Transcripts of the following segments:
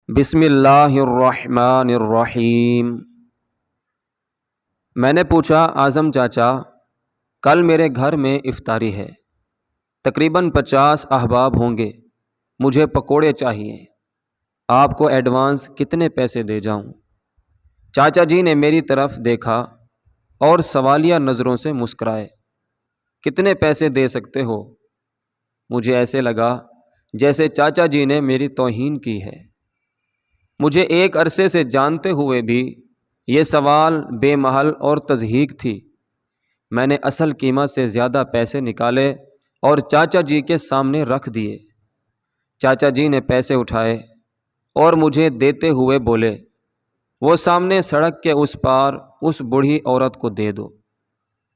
بسم اللہ الرحمن الرحیم۔ میں نے پوچھا اعظم چاچا، کل میرے گھر میں افطاری ہے، تقریباً 50 احباب ہوں گے، مجھے پکوڑے چاہیے، آپ کو ایڈوانس کتنے پیسے دے جاؤں؟ چاچا جی نے میری طرف دیکھا اور سوالیہ نظروں سے مسکرائے۔ کتنے پیسے دے سکتے ہو؟ مجھے ایسے لگا جیسے چاچا جی نے میری توہین کی ہے۔ مجھے ایک عرصے سے جانتے ہوئے بھی یہ سوال بے محل اور تضحیک تھی۔ میں نے اصل قیمت سے زیادہ پیسے نکالے اور چاچا جی کے سامنے رکھ دیے۔ چاچا جی نے پیسے اٹھائے اور مجھے دیتے ہوئے بولے، وہ سامنے سڑک کے اس پار اس بوڑھی عورت کو دے دو،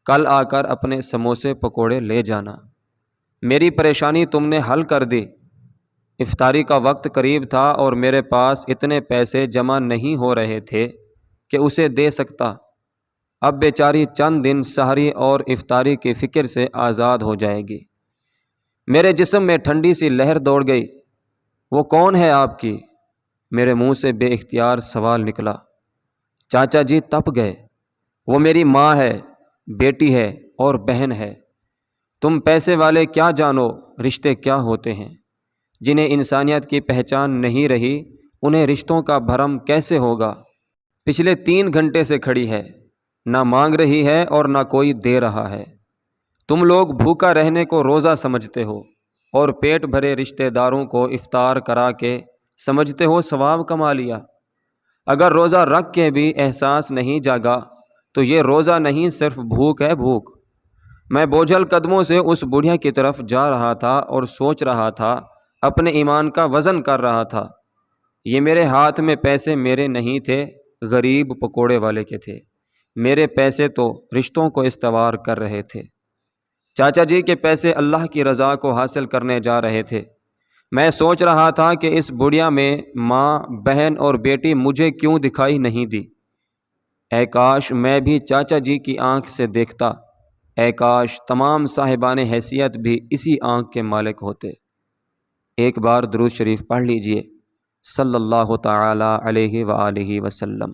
کل آ کر اپنے سموسے پکوڑے لے جانا، میری پریشانی تم نے حل کر دی۔ افطاری کا وقت قریب تھا اور میرے پاس اتنے پیسے جمع نہیں ہو رہے تھے کہ اسے دے سکتا۔ اب بیچاری چند دن سحری اور افطاری کی فکر سے آزاد ہو جائے گی۔ میرے جسم میں ٹھنڈی سی لہر دوڑ گئی۔ وہ کون ہے آپ کی؟ میرے منہ سے بے اختیار سوال نکلا۔ چاچا جی تپ گئے۔ وہ میری ماں ہے، بیٹی ہے اور بہن ہے۔ تم پیسے والے کیا جانو رشتے کیا ہوتے ہیں؟ جنہیں انسانیت کی پہچان نہیں رہی، انہیں رشتوں کا بھرم کیسے ہوگا؟ پچھلے 3 گھنٹے سے کھڑی ہے، نہ مانگ رہی ہے اور نہ کوئی دے رہا ہے۔ تم لوگ بھوکا رہنے کو روزہ سمجھتے ہو اور پیٹ بھرے رشتہ داروں کو افطار کرا کے سمجھتے ہو ثواب کما لیا۔ اگر روزہ رکھ کے بھی احساس نہیں جاگا تو یہ روزہ نہیں، صرف بھوک ہے، بھوک۔ میں بوجھل قدموں سے اس بڑھیا کی طرف جا رہا تھا اور سوچ رہا تھا، اپنے ایمان کا وزن کر رہا تھا۔ یہ میرے ہاتھ میں پیسے میرے نہیں تھے، غریب پکوڑے والے کے تھے۔ میرے پیسے تو رشتوں کو استوار کر رہے تھے۔ چاچا جی کے پیسے اللہ کی رضا کو حاصل کرنے جا رہے تھے۔ میں سوچ رہا تھا کہ اس بڑھیا میں ماں، بہن اور بیٹی مجھے کیوں دکھائی نہیں دی؟ اے کاش میں بھی چاچا جی کی آنکھ سے دیکھتا، اے کاش تمام صاحبان حیثیت بھی اسی آنکھ کے مالک ہوتے۔ ایک بار درود شریف پڑھ لیجئے، صلی اللہ تعالی علیہ وآلہ وسلم۔